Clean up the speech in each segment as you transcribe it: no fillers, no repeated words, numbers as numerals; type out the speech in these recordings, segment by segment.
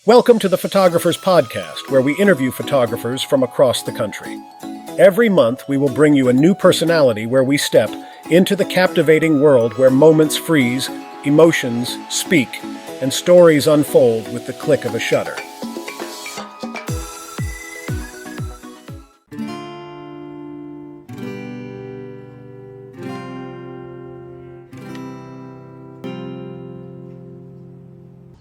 Welcome to the Photographers Podcast, where we interview photographers from across the country. Every month, we will bring you a new personality where we step into the captivating world where moments freeze, emotions speak, and stories unfold with the click of a shutter.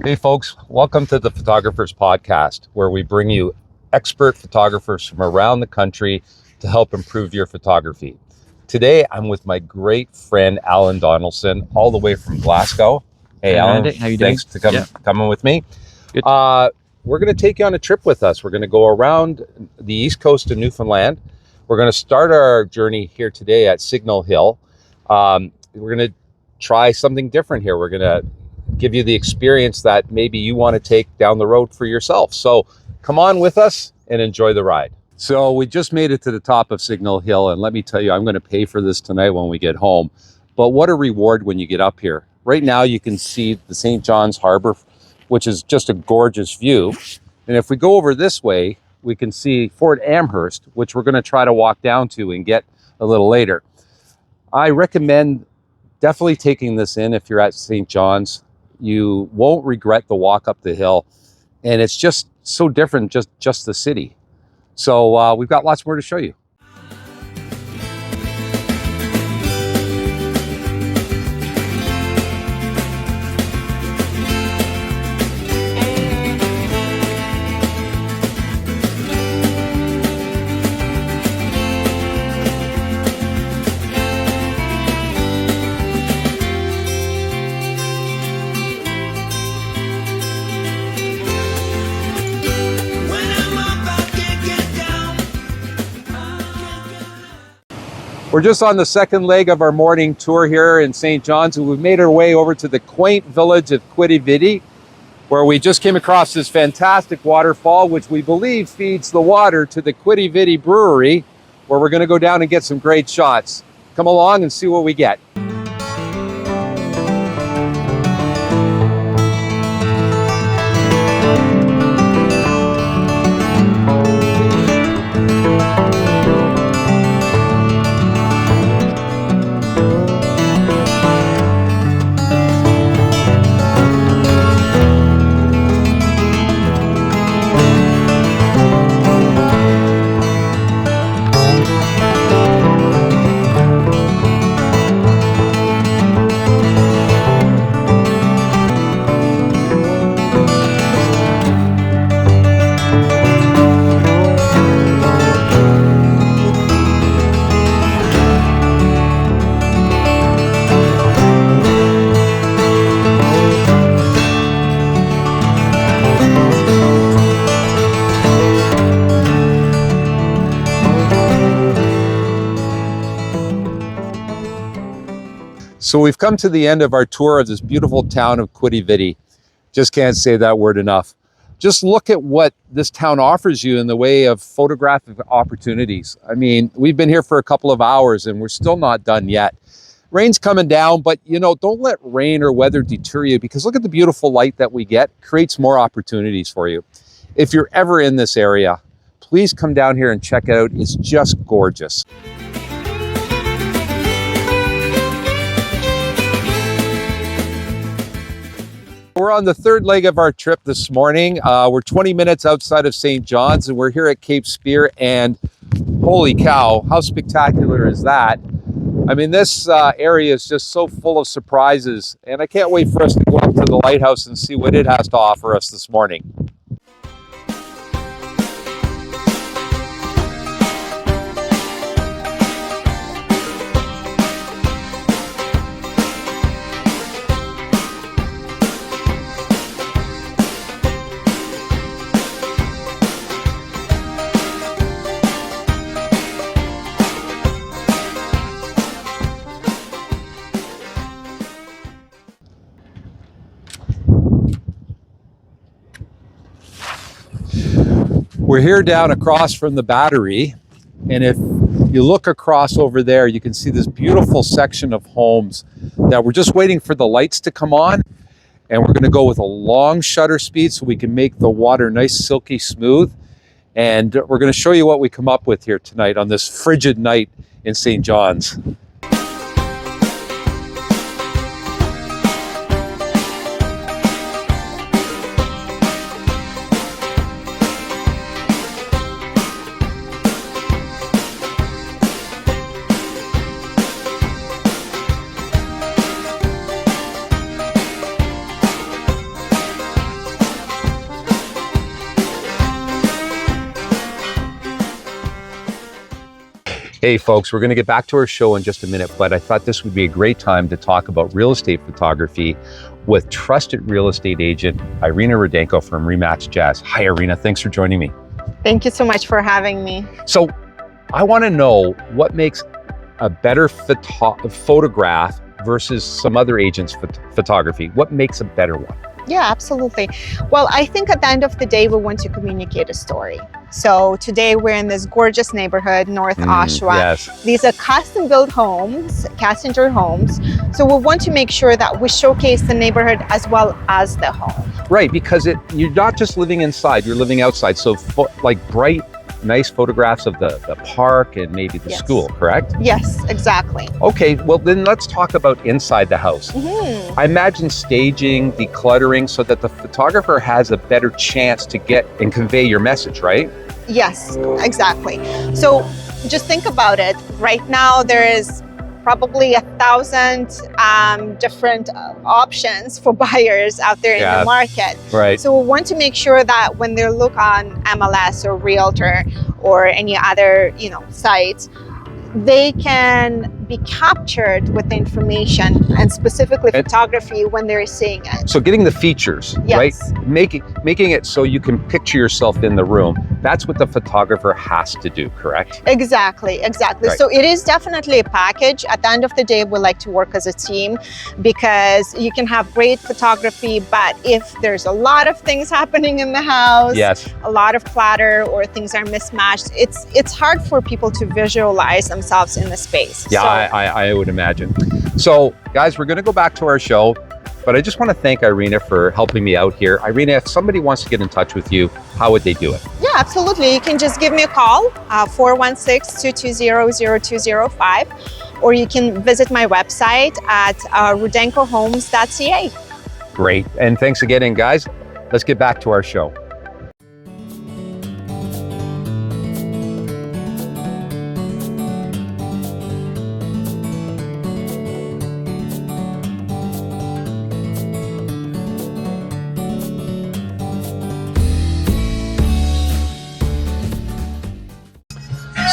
Hey folks, welcome to the Photographers Podcast, where we bring you expert photographers from around the country to help improve your photography. Today, I'm with my great friend, Alan Donaldson, all the way from Glasgow. Hey, Alan, Randy, how you doing? thanks for coming with me. Good. We're going to take you on a trip with us. We're going to go around the east coast of Newfoundland. We're going to start our journey here today at Signal Hill. We're going to try something different here. We're going to give you the experience that maybe you want to take down the road for yourself. So come on with us and enjoy the ride. So we just made it to the top of Signal Hill, and let me tell you, I'm going to pay for this tonight when we get home. But what a reward when you get up here. Right now you can see the St. John's Harbor, which is just a gorgeous view. And if we go over this way, we can see Fort Amherst, which we're going to try to walk down to and get a little later. I recommend definitely taking this in if you're at St. John's. You won't regret the walk up the hill, and it's just so different, just the city. So we've got lots more to show you. We're just on the second leg of our morning tour here in St. John's, and we've made our way over to the quaint village of Quidi-Vidi, where we just came across this fantastic waterfall, which we believe feeds the water to the Quidi-Vidi brewery, where we're going to go down and get some great shots. Come along and see what we get. So we've come to the end of our tour of this beautiful town of Quidi-Vidi. Just can't say that word enough. Just look at what this town offers you in the way of photographic opportunities. I mean, we've been here for a couple of hours and we're still not done yet. Rain's coming down, but don't let rain or weather deter you, because look at the beautiful light that we get. It creates more opportunities for you. If you're ever in this area, please come down here and check it out. It's just gorgeous. We're on the third leg of our trip this morning. We're 20 minutes outside of St. John's, and we're here at Cape Spear, and holy cow, how spectacular is that? I mean, this area is just so full of surprises, and I can't wait for us to go up to the lighthouse and see what it has to offer us this morning. We're here down across from the battery, and if you look across over there, you can see this beautiful section of homes that we're just waiting for the lights to come on. And we're gonna go with a long shutter speed so we can make the water nice, silky smooth. And we're gonna show you what we come up with here tonight on this frigid night in St. John's. Hey folks, we're going to get back to our show in just a minute, but I thought this would be a great time to talk about real estate photography with trusted real estate agent Irina Rudenko from Rematch Jazz. Hi Irina, thanks for joining me. Thank you so much for having me. So I want to know what makes a better photograph versus some other agents' photography. What makes a better one? Yeah, absolutely. Well, I think at the end of the day, we want to communicate a story. So today we're in this gorgeous neighborhood, North Oshawa. Yes. These are custom built homes, cast-injured homes. So we want to make sure that we showcase the neighborhood as well as the home. Right, because you're not just living inside, you're living outside. So like bright, nice photographs of the park and maybe the school, correct? Yes, exactly. Okay, well then let's talk about inside the house. I imagine staging, decluttering so that the photographer has a better chance to get and convey your message, right? Yes, exactly. So just think about it. Right now there is probably 1,000 different options for buyers out there in the market. Right. So we want to make sure that when they look on MLS or Realtor or any other, sites, they can be captured with the information and specifically photography when they're seeing it. So getting the features, right? Making it so you can picture yourself in the room. That's what the photographer has to do, correct? Exactly. Right. So it is definitely a package. At the end of the day, we like to work as a team because you can have great photography, but if there's a lot of things happening in the house, a lot of clutter or things are mismatched, it's hard for people to visualize themselves in the space. Yeah, I would imagine. So guys, we're going to go back to our show, but I just want to thank Irina for helping me out here. Irina, if somebody wants to get in touch with you, how would they do it? Yeah, absolutely. You can just give me a call, 416-220-0205, or you can visit my website at rudenkohomes.ca. Great. And thanks again. And guys, let's get back to our show.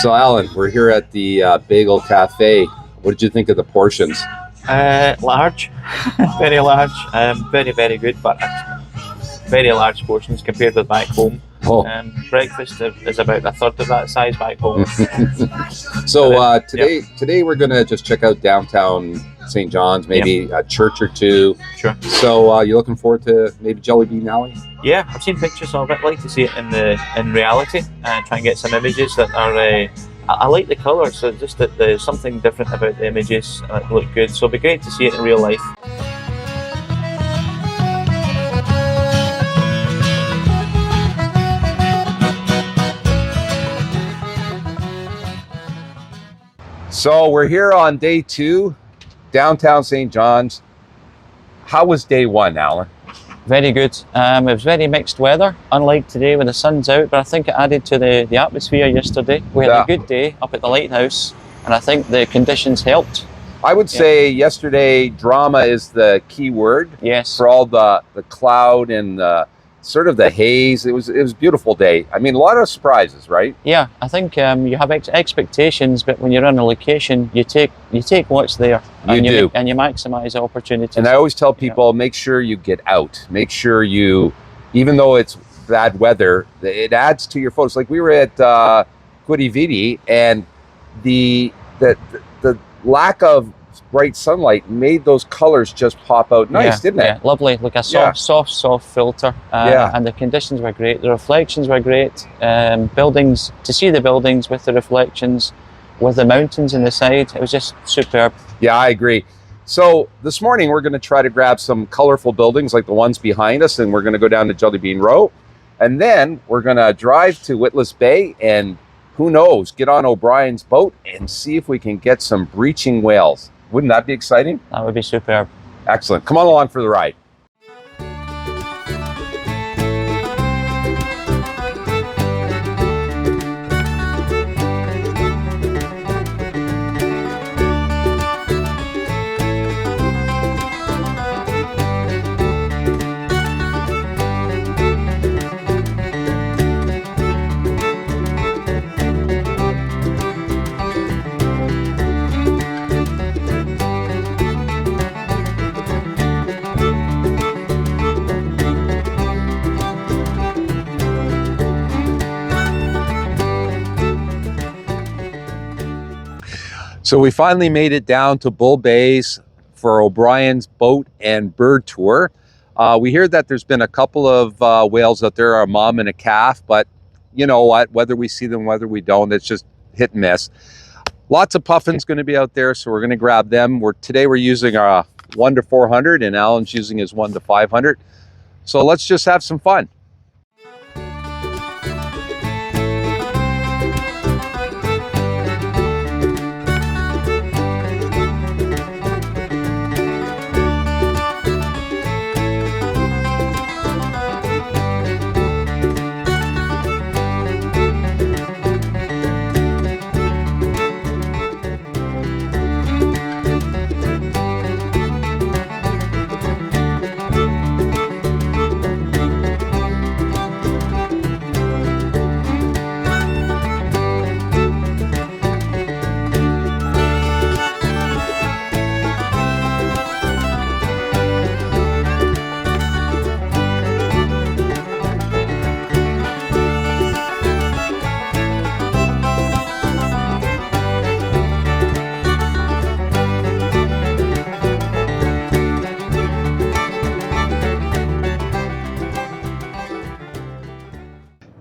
So Alan, we're here at the Bagel Cafe. What did you think of the portions? Large, very large, very, very good, but very large portions compared with back home. Breakfast is about a third of that size back home. So today we're gonna just check out downtown St. John's, maybe a church or two. Sure. So you looking forward to maybe Jelly Bean Alley? Yeah, I've seen pictures of it. I'd like to see it in reality and try and get some images that are. I like the colours, so just that there's something different about the images that look good. So it'd be great to see it in real life. So we're here on day 2, downtown St. John's. How was day 1, Alan? Very good. It was very mixed weather, unlike today when the sun's out, but I think it added to the atmosphere yesterday. We had a good day up at the lighthouse, and I think the conditions helped. I would say yesterday, drama is the key word. Yes. For all the cloud and sort of the haze. It was a beautiful day. I mean, a lot of surprises, right? Yeah, I think you have expectations, but when you're on a location, you take what's there. And you maximize the opportunities. And I always tell people, make sure you get out. Make sure you, even though it's bad weather, it adds to your photos. Like we were at Quidi Vidi, and the lack of bright sunlight made those colors just pop out nice, didn't it? Yeah, lovely. Like a soft filter. And the conditions were great. The reflections were great. Buildings, to see the buildings with the reflections, with the mountains in the side, it was just superb. Yeah, I agree. So this morning we're going to try to grab some colorful buildings like the ones behind us, and we're going to go down to Jelly Bean Row, and then we're going to drive to Witless Bay and, who knows, get on O'Brien's boat and see if we can get some breaching whales. Wouldn't that be exciting? That would be superb. Excellent. Come on along for the ride. So we finally made it down to Bull Bays for O'Brien's boat and bird tour. We hear that there's been a couple of whales out there, a mom and a calf, but you know what, whether we see them, whether we don't, it's just hit and miss. Lots of puffins going to be out there, so we're going to grab them. Today we're using our 1 to 400 and Alan's using his 1 to 500. So let's just have some fun.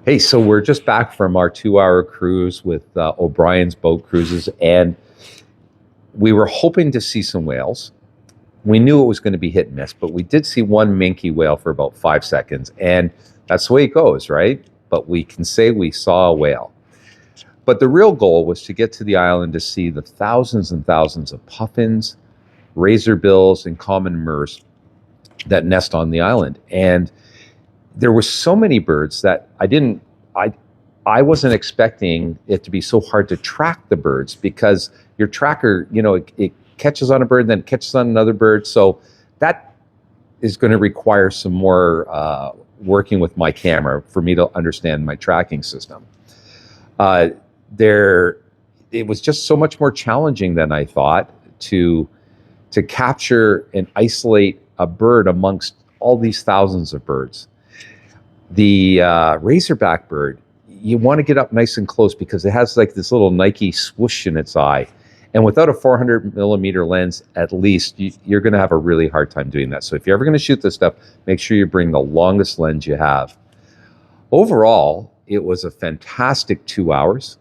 Hey, so we're just back from our 2-hour cruise with O'Brien's Boat Cruises, and we were hoping to see some whales. We knew it was going to be hit and miss, but we did see one minke whale for about 5 seconds, and that's the way it goes, right? But we can say we saw a whale. But the real goal was to get to the island to see the thousands and thousands of puffins, razorbills, and common murres that nest on the island. And there were so many birds that I wasn't expecting it to be so hard to track the birds, because your tracker, you know, it catches on a bird, then catches on another bird. So that is going to require some more working with my camera for me to understand my tracking system. It was just so much more challenging than I thought to capture and isolate a bird amongst all these thousands of birds. The razorback bird, you want to get up nice and close because it has like this little Nike swoosh in its eye. And without a 400 millimeter lens, at least, you're going to have a really hard time doing that. So if you're ever going to shoot this stuff, make sure you bring the longest lens you have. Overall, it was a fantastic 2 hours.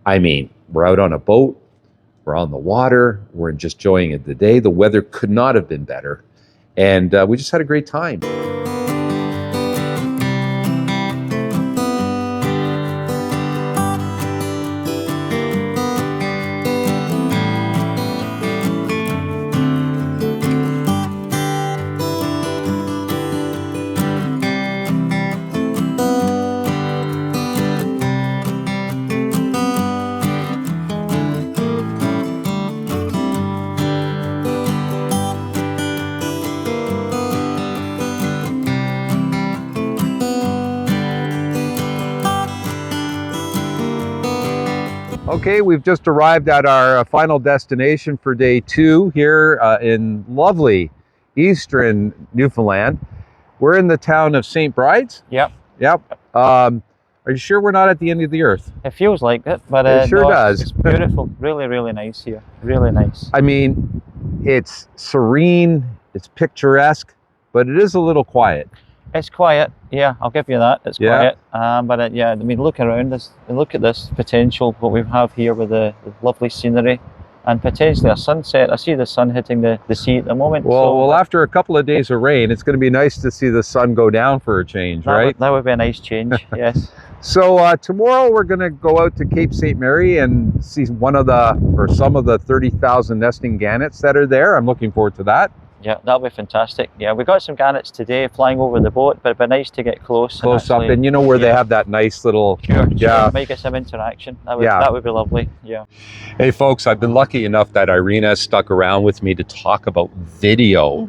I mean, we're out on a boat, we're on the water, we're just enjoying the day. The weather could not have been better. And we just had a great time. Okay, we've just arrived at our final destination for day 2 here in lovely eastern Newfoundland. We're in the town of St. Bride's. Yep. Yep. Are you sure we're not at the end of the earth? It feels like it, but it sure does. It's beautiful. Really, really nice here. Really nice. I mean, it's serene, it's picturesque, but it is a little quiet. It's quiet, yeah, I'll give you that. It's quiet, but yeah, I mean, look around us and look at this potential what we have here with the lovely scenery. and potentially a sunset. I see the sun hitting the sea at the moment. Well, after a couple of days of rain, it's going to be nice to see the sun go down for a change, right? That would be a nice change, yes. So tomorrow we're going to go out to Cape St. Mary and see some of the 30,000 nesting gannets that are there. I'm looking forward to that. Yeah, that'll be fantastic. Yeah, we got some gannets today flying over the boat, but it'd be nice to get close up, and you know where they have that nice little... Sure, might get some interaction. That would be lovely, yeah. Hey folks, I've been lucky enough that Irina stuck around with me to talk about video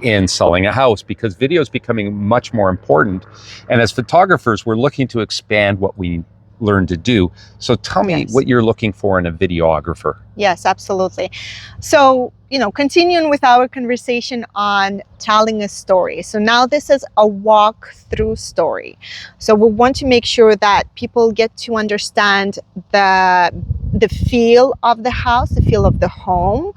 in selling a house, because video is becoming much more important. And as photographers, we're looking to expand what we learn to do. So tell me what you're looking for in a videographer. Yes, absolutely. So, continuing with our conversation on telling a story. So now this is a walk-through story. So we want to make sure that people get to understand the feel of the house, the feel of the home,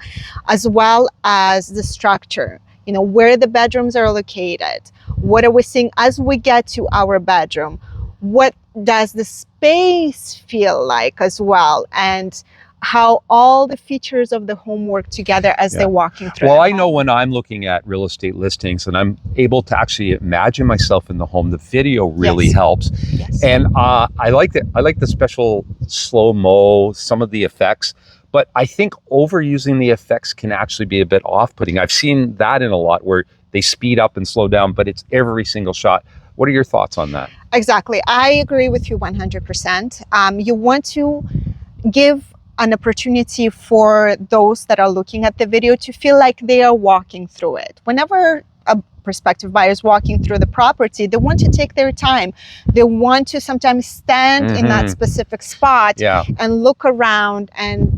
as well as the structure. Where the bedrooms are located. What are we seeing as we get to our bedroom? What does the space feel like as well, and how all the features of the home work together as they're walking through. Well, I know when I'm looking at real estate listings and I'm able to actually imagine myself in the home, the video really helps. Yes. And I like the special slow-mo, some of the effects, but I think overusing the effects can actually be a bit off-putting. I've seen that in a lot where they speed up and slow down, but it's every single shot. What are your thoughts on that? Exactly. I agree with you 100%. You want to give an opportunity for those that are looking at the video to feel like they are walking through it. Whenever a prospective buyer is walking through the property, they want to take their time. They want to sometimes stand in that specific spot and look around and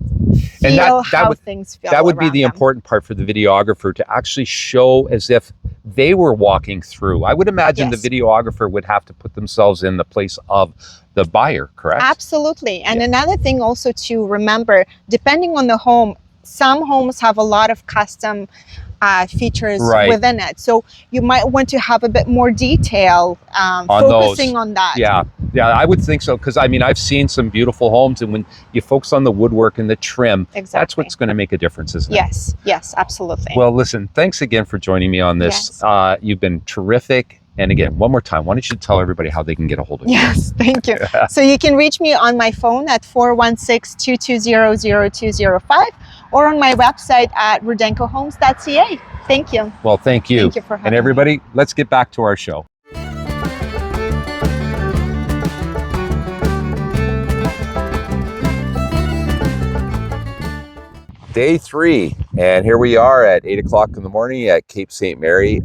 feel how things feel. That would be the important part for the videographer, to actually show as if they were walking through. I would imagine the videographer would have to put themselves in the place of the buyer, correct? Absolutely. And another thing also to remember, depending on the home, some homes have a lot of custom features within it. So you might want to have a bit more detail focusing on that. Yeah, I would think so, because I've seen some beautiful homes, and when you focus on the woodwork and the trim, that's what's going to make a difference, isn't it? Yes, absolutely. Well, listen, thanks again for joining me on this. You've been terrific. And again, one more time, why don't you tell everybody how they can get a hold of you? Yes, thank you. So you can reach me on my phone at 416-220-0205 or on my website at rudenkohomes.ca. Thank you. Well, thank you. Thank you for having me. And everybody, let's get back to our show. Day 3, and here we are at 8 o'clock in the morning at Cape St. Mary.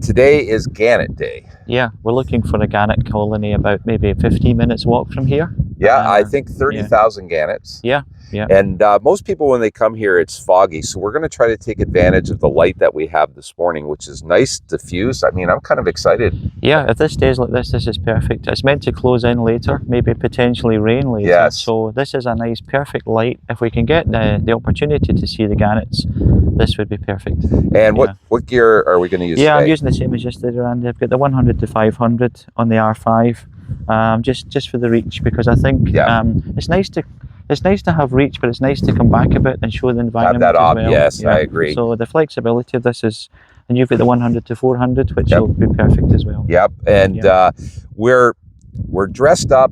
Today is gannet day. Yeah, we're looking for a gannet colony about maybe 15 minutes walk from here. Yeah, I think 30,000 gannets. Yeah. And most people, when they come here, it's foggy. So we're going to try to take advantage of the light that we have this morning, which is nice, diffuse. I'm kind of excited. Yeah, if this stays like this is perfect. It's meant to close in later, maybe potentially rain later. Yes. So this is a nice, perfect light. If we can get the opportunity to see the gannets, this would be perfect. And what gear are we going to use today? I'm using the same as yesterday, Randy. I've got the 100 to 500 on the R5, just for the reach, because I think it's nice to have reach, but it's nice to come back a bit and show the environment as well. Yes, I agree. So the flexibility of this is, and you've got the 100 to 400, which will be perfect as well. Yep, and we're dressed up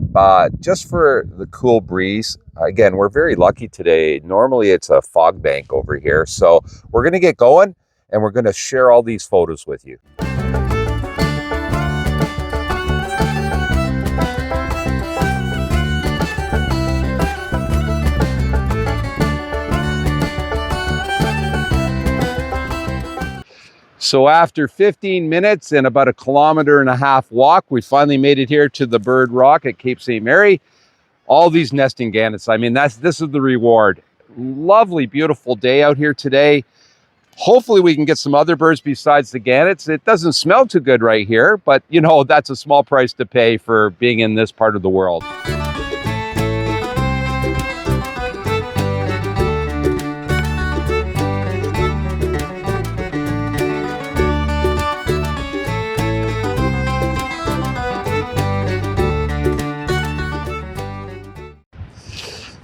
just for the cool breeze. Again, we're very lucky today. Normally it's a fog bank over here. So we're going to get going, and we're going to share all these photos with you. So after 15 minutes and about 1.5 kilometer walk, we finally made it here to the Bird Rock at Cape St. Mary. All these nesting gannets, this is the reward. Lovely, beautiful day out here today. Hopefully we can get some other birds besides the gannets. It doesn't smell too good right here, but that's a small price to pay for being in this part of the world.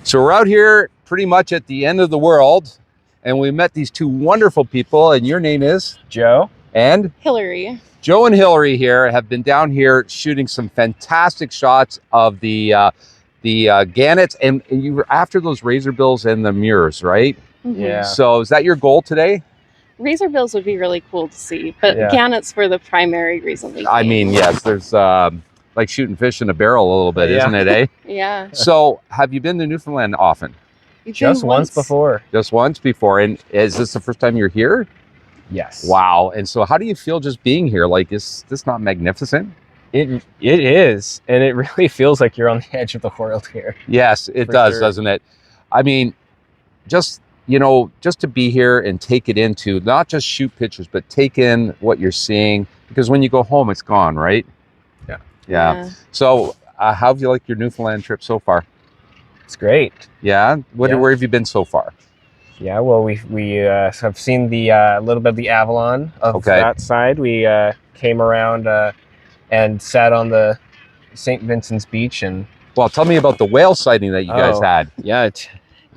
So we're out here pretty much at the end of the world, and we met these two wonderful people, and your name is? Joe. And? Hillary. Joe and Hillary here have been down here shooting some fantastic shots of the gannets, and you were after those razorbills and the murres, right? Mm-hmm. Yeah. So is that your goal today? Razorbills would be really cool to see, but Yeah. gannets were the primary reason we I came. mean, yes, there's like shooting fish in a barrel a little bit, Yeah. isn't it, eh? Yeah. So have you been to Newfoundland often? We've Just been once before. Just once before. And is this the first time you're here? Yes. Wow. And so how do you feel just being here? Like, is this not magnificent? It is, and it really feels like you're on the edge of the world here. Yes, it For does, sure. doesn't it? I mean, just to be here and take it into, not just shoot pictures, but take in what you're seeing, because when you go home, it's gone, right? Yeah. So how have you liked your Newfoundland trip so far? It's great. Yeah. Where have you been so far? Yeah. Well, we have seen the little bit of the Avalon of Okay. that side. We came around and sat on the St. Vincent's Beach, and Well, tell me about the whale sighting that you guys Oh. had. yeah,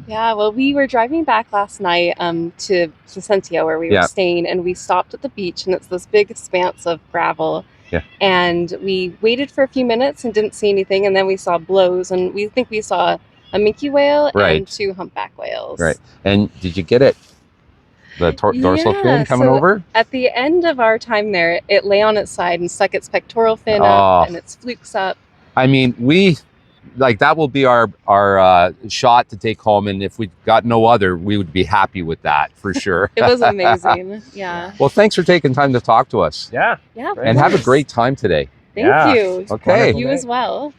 Yeah, well, we were driving back last night to Placentia where we Yeah. were staying, and we stopped at the beach, and it's this big expanse of gravel. Yeah. And we waited for a few minutes and didn't see anything, and then we saw blows, and we think we saw a minke whale Right. and 2 humpback whales. Right. And did you get it? The dorsal Yeah, fin coming so over? At the end of our time there, it lay on its side and stuck its pectoral fin Oh. up and its flukes up. I mean, that will be our shot to take home, and if we got no other, we would be happy with that for sure. It was amazing. Yeah. Well, thanks for taking time to talk to us, yeah. Yeah. of and have a course. great time today. Thank Yeah. you. Okay. You as well.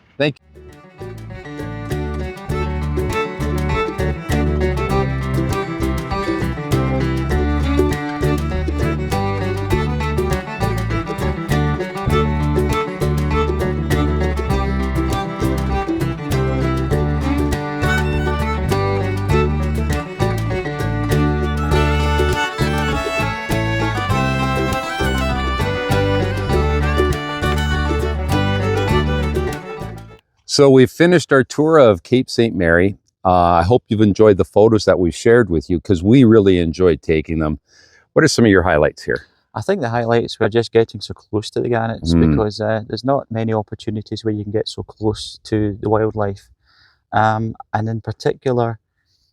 So we've finished our tour of Cape St. Mary. I hope you've enjoyed the photos that we've shared with you, because we really enjoyed taking them. What are some of your highlights here? I think the highlights were just getting so close to the gannets because there's not many opportunities where you can get so close to the wildlife. And in particular,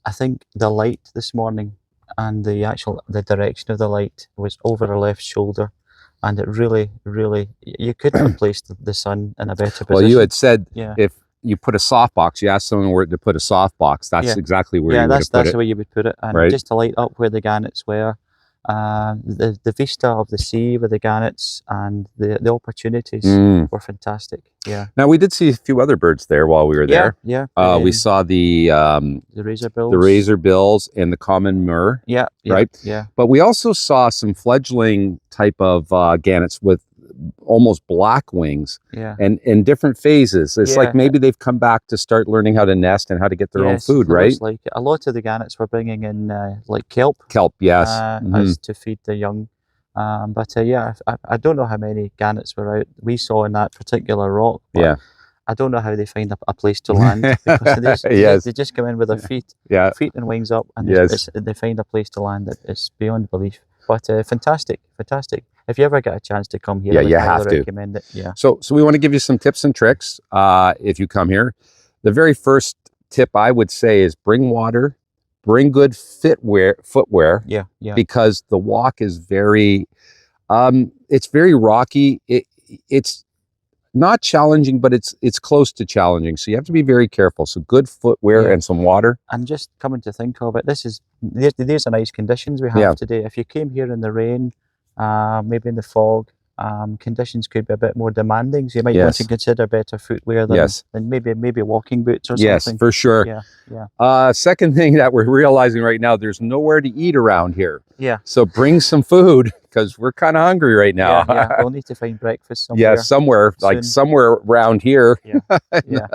I think the light this morning and the direction of the light was over our left shoulder. And it really, you couldn't have placed the sun in a better position. Well, you had said Yeah. if you put a softbox, you asked someone where to put a softbox. That's Yeah. exactly where Yeah, you would have that's put the it. way you would put it. And Right. just to light up where the gannets were, the vista of the sea with the gannets and the opportunities Mm. were fantastic. Yeah. Now, we did see a few other birds there while we were there. Yeah. We saw the razorbills. razorbills and the common murre, Yeah. right? Yeah. but we also saw some fledgling type of gannets with almost black wings Yeah. and in different phases. It's Yeah. like maybe they've come back to start learning how to nest and how to get their own Yes, food, there right? was like a lot of the gannets were bringing in like kelp Kelp, yes. Mhm. as to feed the young. But yeah, I don't know how many gannets were out we saw in that particular rock. But Yeah. I don't know how they find a place to land because Yes. they just come in with their feet and wings up, and Yes. they find a place to land that is beyond belief. But fantastic. If you ever get a chance to come here, Yeah, I would you highly have to. recommend it. Yeah. So we want to give you some tips and tricks if you come here. The very first tip I would say is bring water, bring good footwear, Yeah. because the walk is very, it's very rocky. It's not challenging, but it's close to challenging. So you have to be very careful. So good footwear Yeah. and some water. And just coming to think of it, these are nice conditions we have Yeah. today. If you came here in the rain, maybe in the fog, conditions could be a bit more demanding. So you might want Yes. to consider better footwear than, Yes. than maybe walking boots or Yes, something. for sure. Yeah. Second thing that we're realizing right now, there's nowhere to eat around here. Yeah. So bring some food because we're kind of hungry right now. Yeah. We'll need to find breakfast somewhere. Yeah, somewhere like soon. somewhere around here. Yeah.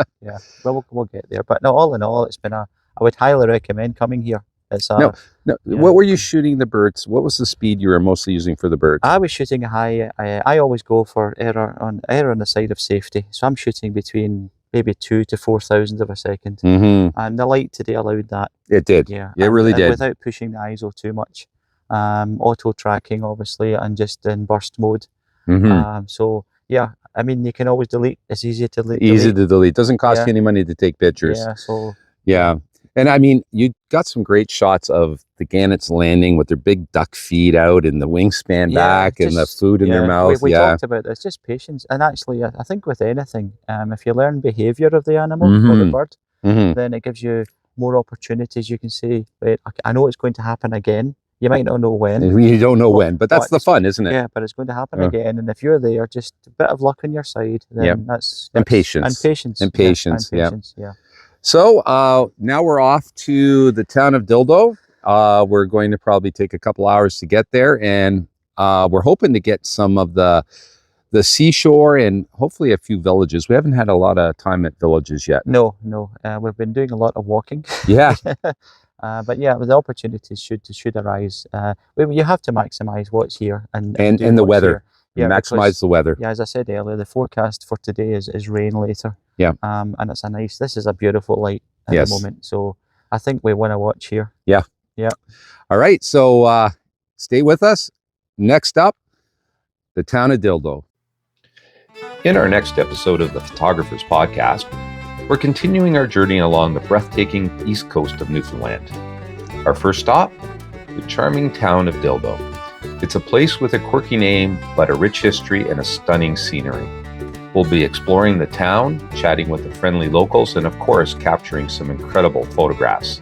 Well, we'll get there. But no, all in all, I would highly recommend coming here. It's No, Yeah. What were you shooting the birds? What was the speed you were mostly using for the birds? I was shooting a high. I always go for error on the side of safety. So I'm shooting between maybe 2 to 4,000 of a second. Mm-hmm. And the light today allowed that. It did. Yeah, It really did. Without pushing the ISO too much. Auto tracking, obviously, and just in burst mode. Mm-hmm. So yeah, I mean, you can always delete. It's easy to delete. Easy to delete. Doesn't cost you any money to take pictures. Yeah. So yeah. And I mean, you got some great shots of the gannets landing with their big duck feet out and the wingspan back and the food in their mouth. We talked about this, just patience. And actually, I think with anything, if you learn behavior of the animal or the bird, then it gives you more opportunities. You can say, right, I know it's going to happen again. You might not know when. You don't know when, but that's the fun, isn't it? Yeah, but it's going to happen again. And if you're there, just a bit of luck on your side, then that's and patience. And patience. And patience. Yeah. And patience, yeah. So now we're off to the town of Dildo. We're going to probably take a couple hours to get there, and we're hoping to get some of the seashore and hopefully a few villages. We haven't had a lot of time at villages yet. No. We've been doing a lot of walking. Yeah. But yeah, the opportunities should arise. You have to maximize what's here and the weather. Here. Yeah, maximize the weather. Yeah, as I said earlier, the forecast for today is rain later. Yeah. And this is a beautiful light at the moment. So I think we want to watch here. Yeah. Yeah. All right. So stay with us. Next up, the town of Dildo. In our next episode of the Photographers Podcast, we're continuing our journey along the breathtaking east coast of Newfoundland. Our first stop, the charming town of Dildo. It's a place with a quirky name, but a rich history and a stunning scenery. We'll be exploring the town, chatting with the friendly locals, and of course, capturing some incredible photographs.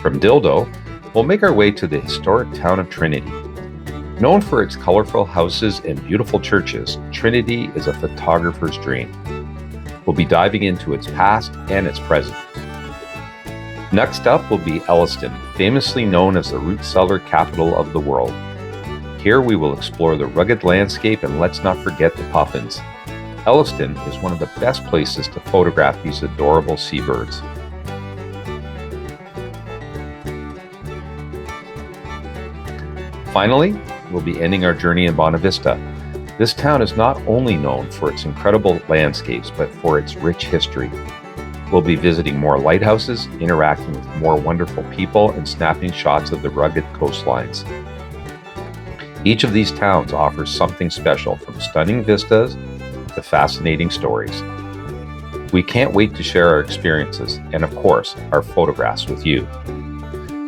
From Dildo, we'll make our way to the historic town of Trinity. Known for its colorful houses and beautiful churches, Trinity is a photographer's dream. We'll be diving into its past and its present. Next up will be Elliston, famously known as the root cellar capital of the world. Here we will explore the rugged landscape, and let's not forget the puffins. Elliston is one of the best places to photograph these adorable seabirds. Finally, we'll be ending our journey in Bonavista. This town is not only known for its incredible landscapes, but for its rich history. We'll be visiting more lighthouses, interacting with more wonderful people, and snapping shots of the rugged coastlines. Each of these towns offers something special, from stunning vistas to fascinating stories. We can't wait to share our experiences and, of course, our photographs with you.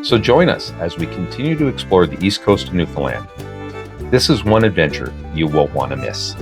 So join us as we continue to explore the east coast of Newfoundland. This is one adventure you won't want to miss.